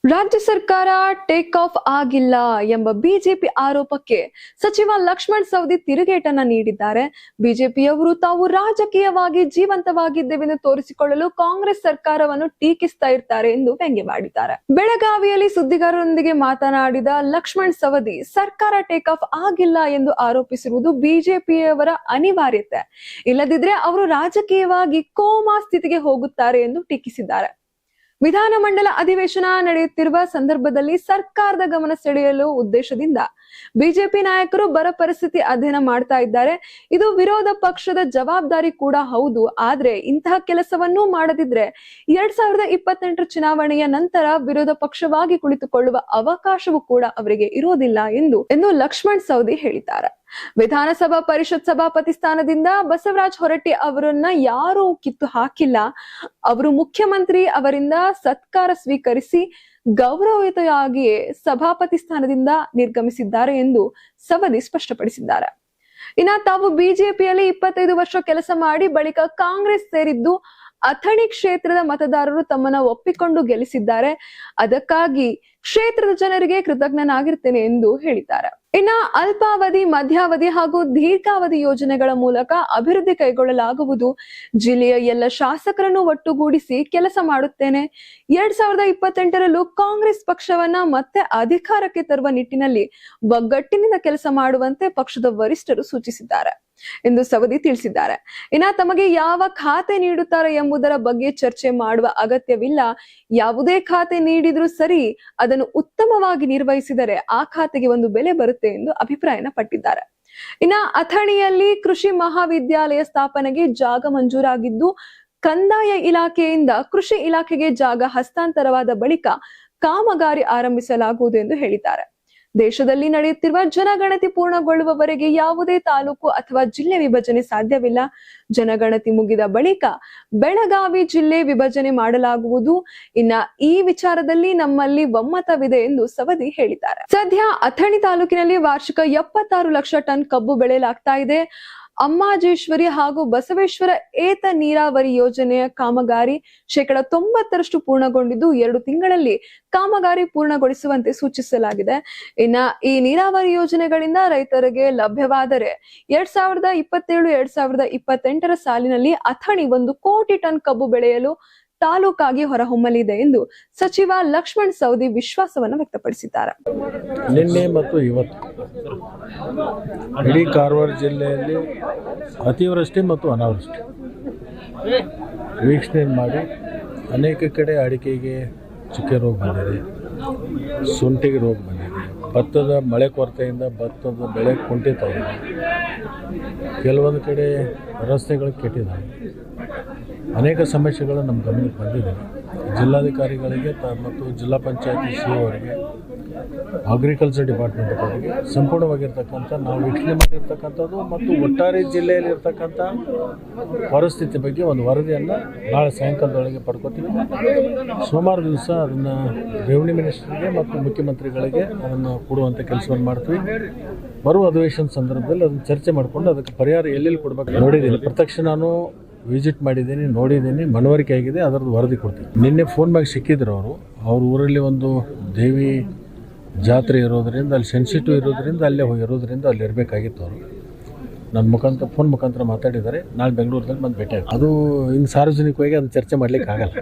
ರಾಜ್ಯ ಸರ್ಕಾರ take off ಆಗಿಲ್ಲ ಎಂಬ ಬಿಜೆಪಿ ಆರೋಪಕ್ಕೆ ಸಚಿವ ಲಕ್ಷ್ಮಣ್ ಸವದಿ ತಿರುಗೇಟನ್ನ ನೀಡಿದ್ದಾರೆ. ಬಿಜೆಪಿಯವರು ತಾವು ರಾಜಕೀಯವಾಗಿ ಜೀವಂತವಾಗಿದ್ದೇವೆಂದು ತೋರಿಸಿಕೊಳ್ಳಲು ಕಾಂಗ್ರೆಸ್ ಸರ್ಕಾರವನ್ನು ಟೀಕಿಸ್ತಾ ಇರ್ತಾರೆ ಎಂದು ವ್ಯಂಗ್ಯವಾಡಿದ್ದಾರೆ. ಬೆಳಗಾವಿಯಲ್ಲಿ ಸುದ್ದಿಗಾರರೊಂದಿಗೆ ಮಾತನಾಡಿದ ಲಕ್ಷ್ಮಣ್ ಸವದಿ, ಸರ್ಕಾರ ಟೇಕ್ ಆಫ್ ಆಗಿಲ್ಲ ಎಂದು ಆರೋಪಿಸಿರುವುದು ಬಿಜೆಪಿಯವರ ಅನಿವಾರ್ಯತೆ, ಇಲ್ಲದಿದ್ರೆ ಅವರು ರಾಜಕೀಯವಾಗಿ ಕೋಮಾ ಸ್ಥಿತಿಗೆ ಹೋಗುತ್ತಾರೆ ಎಂದು ಟೀಕಿಸಿದ್ದಾರೆ. ವಿಧಾನಮಂಡಲ ಅಧಿವೇಶನ ನಡೆಯುತ್ತಿರುವ ಸಂದರ್ಭದಲ್ಲಿ ಸರ್ಕಾರದ ಗಮನ ಸೆಳೆಯಲು ಉದ್ದೇಶದಿಂದ ಬಿಜೆಪಿ ನಾಯಕರು ಬರ ಪರಿಸ್ಥಿತಿ ಅಧ್ಯಯನ ಮಾಡ್ತಾ ಇದ್ದಾರೆ. ಇದು ವಿರೋಧ ಪಕ್ಷದ ಜವಾಬ್ದಾರಿ ಕೂಡ ಹೌದು. ಆದ್ರೆ ಇಂತಹ ಕೆಲಸವನ್ನೂ ಮಾಡದಿದ್ರೆ 2028 ಚುನಾವಣೆಯ ನಂತರ ವಿರೋಧ ಪಕ್ಷವಾಗಿ ಕುಳಿತುಕೊಳ್ಳುವ ಅವಕಾಶವೂ ಕೂಡ ಅವರಿಗೆ ಇರೋದಿಲ್ಲ ಎಂದು ಲಕ್ಷ್ಮಣ್ ಸವದಿ ಹೇಳಿದ್ದಾರೆ. ವಿಧಾನಸಭಾ ಪರಿಷತ್ ಸಭಾಪತಿ ಸ್ಥಾನದಿಂದ ಬಸವರಾಜ ಹೊರಟ್ಟಿ ಅವರನ್ನ ಯಾರೂ ಕಿತ್ತು ಹಾಕಿಲ್ಲ. ಅವರು ಮುಖ್ಯಮಂತ್ರಿ ಅವರಿಂದ ಸತ್ಕಾರ ಸ್ವೀಕರಿಸಿ ಗೌರವಯುತವಾಗಿಯೇ ಸಭಾಪತಿ ಸ್ಥಾನದಿಂದ ನಿರ್ಗಮಿಸಿದ್ದಾರೆ ಎಂದು ಸವದಿ ಸ್ಪಷ್ಟಪಡಿಸಿದ್ದಾರೆ. ಇನ್ನ ತಾವು ಬಿಜೆಪಿಯಲ್ಲಿ 25 ವರ್ಷ ಕೆಲಸ ಮಾಡಿ ಬಳಿಕ ಕಾಂಗ್ರೆಸ್ ಸೇರಿದ್ದು ಅಥಣಿ ಕ್ಷೇತ್ರದ ಮತದಾರರು ತಮ್ಮನ್ನ ಒಪ್ಪಿಕೊಂಡು ಗೆಲ್ಲಿಸಿದ್ದಾರೆ. ಅದಕ್ಕಾಗಿ ಕ್ಷೇತ್ರದ ಜನರಿಗೆ ಕೃತಜ್ಞನಾಗಿರ್ತೇನೆ ಎಂದು ಹೇಳಿದ್ದಾರೆ. ಇನ್ನ ಅಲ್ಪಾವಧಿ, ಮಧ್ಯಾವಧಿ ಹಾಗೂ ದೀರ್ಘಾವಧಿ ಯೋಜನೆಗಳ ಮೂಲಕ ಅಭಿವೃದ್ಧಿ ಕೈಗೊಳ್ಳಲಾಗುವುದು. ಜಿಲ್ಲೆಯ ಎಲ್ಲ ಶಾಸಕರನ್ನು ಒಟ್ಟುಗೂಡಿಸಿ ಕೆಲಸ ಮಾಡುತ್ತೇನೆ. 2028ರಲ್ಲೂ ಕಾಂಗ್ರೆಸ್ ಪಕ್ಷವನ್ನ ಮತ್ತೆ ಅಧಿಕಾರಕ್ಕೆ ತರುವ ನಿಟ್ಟಿನಲ್ಲಿ ಒಗ್ಗಟ್ಟಿನಿಂದ ಕೆಲಸ ಮಾಡುವಂತೆ ಪಕ್ಷದ ವರಿಷ್ಠರು ಸೂಚಿಸಿದ್ದಾರೆ ಎಂದು ಸವದಿ ತಿಳಿಸಿದ್ದಾರೆ. ಇನ್ನ ತಮಗೆ ಯಾವ ಖಾತೆ ನೀಡುತ್ತಾರೆ ಎಂಬುದರ ಬಗ್ಗೆ ಚರ್ಚೆ ಮಾಡುವ ಅಗತ್ಯವಿಲ್ಲ. ಯಾವುದೇ ಖಾತೆ ನೀಡಿದ್ರೂ ಸರಿ, ಅದನ್ನು ಉತ್ತಮವಾಗಿ ನಿರ್ವಹಿಸಿದರೆ ಆ ಖಾತೆಗೆ ಒಂದು ಬೆಲೆ ಬರುತ್ತೆ ಎಂದು ಅಭಿಪ್ರಾಯನ ಪಟ್ಟಿದ್ದಾರೆ. ಇನ್ನ ಅಥಣಿಯಲ್ಲಿ ಕೃಷಿ ಮಹಾವಿದ್ಯಾಲಯ ಸ್ಥಾಪನೆಗೆ ಜಾಗ ಮಂಜೂರಾಗಿದ್ದು, ಕಂದಾಯ ಇಲಾಖೆಯಿಂದ ಕೃಷಿ ಇಲಾಖೆಗೆ ಜಾಗ ಹಸ್ತಾಂತರವಾದ ಬಳಿಕ ಕಾಮಗಾರಿ ಆರಂಭಿಸಲಾಗುವುದು ಎಂದು ಹೇಳಿದ್ದಾರೆ. ದೇಶದಲ್ಲಿ ನಡೆಯುತ್ತಿರುವ ಜನಗಣತಿ ಪೂರ್ಣಗೊಳ್ಳುವವರೆಗೆ ಯಾವುದೇ ತಾಲೂಕು ಅಥವಾ ಜಿಲ್ಲೆ ವಿಭಜನೆ ಸಾಧ್ಯವಿಲ್ಲ. ಜನಗಣತಿ ಮುಗಿದ ಬಳಿಕ ಬೆಳಗಾವಿ ಜಿಲ್ಲೆ ವಿಭಜನೆ ಮಾಡಲಾಗುವುದು. ಇನ್ನ ಈ ವಿಚಾರದಲ್ಲಿ ನಮ್ಮಲ್ಲಿ ಒಮ್ಮತವಿದೆ ಎಂದು ಸವದಿ ಹೇಳಿದ್ದಾರೆ. ಸದ್ಯ ಅಥಣಿ ತಾಲೂಕಿನಲ್ಲಿ ವಾರ್ಷಿಕ 76 ಲಕ್ಷ ಟನ್ ಕಬ್ಬು ಬೆಳೆಯಲಾಗ್ತಾ ಇದೆ. ಅಮ್ಮಾಜೇಶ್ವರಿ ಹಾಗೂ ಬಸವೇಶ್ವರ ಏತ ನೀರಾವರಿ ಯೋಜನೆಯ ಕಾಮಗಾರಿ 90% ಪೂರ್ಣಗೊಂಡಿದ್ದು 2 ತಿಂಗಳಲ್ಲಿ ಕಾಮಗಾರಿ ಪೂರ್ಣಗೊಳಿಸುವಂತೆ ಸೂಚಿಸಲಾಗಿದೆ. ಇನ್ನ ಈ ನೀರಾವರಿ ಯೋಜನೆಗಳಿಂದ ರೈತರಿಗೆ ಲಭ್ಯವಾದರೆ 2027-2028 ಸಾಲಿನಲ್ಲಿ ಅಥಣಿ 1 ಕೋಟಿ ಟನ್ ಕಬ್ಬು ಬೆಳೆಯಲು ತಾಲೂಕಾಗಿ ಹೊರಹೊಮ್ಮಲಿದೆ ಎಂದು ಸಚಿವ ಲಕ್ಷ್ಮಣ್ ಸವದಿ ವಿಶ್ವಾಸವನ್ನು ವ್ಯಕ್ತಪಡಿಸಿದ್ದಾರೆ. ನಿನ್ನೆ ಮತ್ತು ಇವತ್ತು ಇಡೀ ಕಾರವಾರ ಜಿಲ್ಲೆಯಲ್ಲಿ ಅತಿವೃಷ್ಟಿ ಮತ್ತು ಅನಾವೃಷ್ಟಿ ವೀಕ್ಷಣೆ ಮಾಡಿ ಅನೇಕ ಕಡೆ ಅಡಿಕೆಗೆ ಚುಕ್ಕೆ ರೋಗ ಬಂದಿದೆ, ಶುಂಠಿಗೆ ರೋಗ ಬಂದಿದೆ, ಭತ್ತದ ಮಳೆ ಕೊರತೆಯಿಂದ ಭತ್ತದ ಬೆಳೆ ಕುಂಠಿತ ಇದೆ, ಕೆಲವೊಂದು ಕಡೆ ರಸ್ತೆಗಳು ಕೆಟ್ಟಿದ್ದಾವೆ. ಅನೇಕ ಸಮಸ್ಯೆಗಳು ನಮ್ಮ ಗಮನಕ್ಕೆ ಬಂದಿದೆ. ಜಿಲ್ಲಾಧಿಕಾರಿಗಳಿಗೆ ಮತ್ತು ಜಿಲ್ಲಾ ಪಂಚಾಯತಿ ಸಿ ಅವರಿಗೆ, ಅಗ್ರಿಕಲ್ಚರ್ ಡಿಪಾರ್ಟ್ಮೆಂಟ್ ಅವರಿಗೆ ಸಂಪೂರ್ಣವಾಗಿರ್ತಕ್ಕಂಥ ನಾವು ವೀಕ್ಷಣೆ ಮಾಡಿರ್ತಕ್ಕಂಥದ್ದು ಮತ್ತು ಒಟ್ಟಾರೆ ಜಿಲ್ಲೆಯಲ್ಲಿರ್ತಕ್ಕಂಥ ಪರಿಸ್ಥಿತಿ ಬಗ್ಗೆ ಒಂದು ವರದಿಯನ್ನು ನಾಳೆ ಸಾಯಂಕಾಲದೊಳಗೆ ಪಡ್ಕೋತೀವಿ. ಸೋಮವಾರ ದಿವಸ ಅದನ್ನು ರೆವಿನ್ಯೂ ಮಿನಿಸ್ಟರ್ಗೆ ಮತ್ತು ಮುಖ್ಯಮಂತ್ರಿಗಳಿಗೆ ಅದನ್ನು ಕೊಡುವಂಥ ಕೆಲಸವನ್ನು ಮಾಡ್ತೀವಿ. ಬರುವ ಅಧಿವೇಶನ ಸಂದರ್ಭದಲ್ಲಿ ಅದನ್ನು ಚರ್ಚೆ ಮಾಡಿಕೊಂಡು ಅದಕ್ಕೆ ಪರಿಹಾರ ಎಲ್ಲೆಲ್ಲಿ ಕೊಡಬೇಕು ನೋಡಿದ್ದೀನಿ. ಪ್ರತ್ಯಕ್ಷ ನಾನು ವಿಸಿಟ್ ಮಾಡಿದ್ದೀನಿ, ನೋಡಿದ್ದೀನಿ, ಮನವರಿಕೆ ಆಗಿದೆ, ಅದರದ್ದು ವರದಿ ಕೊಡ್ತೀನಿ. ನಿನ್ನೆ ಫೋನ್ ಮ್ಯಾಗ ಸಿಕ್ಕಿದ್ರು ಅವ್ರ ಊರಲ್ಲಿ ಒಂದು ದೇವಿ ಜಾತ್ರೆ ಇರೋದರಿಂದ, ಅಲ್ಲಿ ಸೆನ್ಸಿಟಿವ್ ಇರೋದರಿಂದ ಅಲ್ಲೇ ಇರೋದರಿಂದ ಅಲ್ಲಿ ಇರಬೇಕಾಗಿತ್ತು. ಅವರು ನನ್ನ ಫೋನ್ ಮುಖಾಂತರ ಮಾತಾಡಿದ್ದಾರೆ. ನಾಳೆ ಬೆಂಗಳೂರಲ್ಲಿ ಬಂದು ಭೇಟಿ ಆಗಿ ಅದು ಹಿಂಗೆ ಸಾರ್ವಜನಿಕವಾಗಿ ಅದನ್ನು ಚರ್ಚೆ ಮಾಡಲಿಕ್ಕೆ ಆಗಲ್ಲ.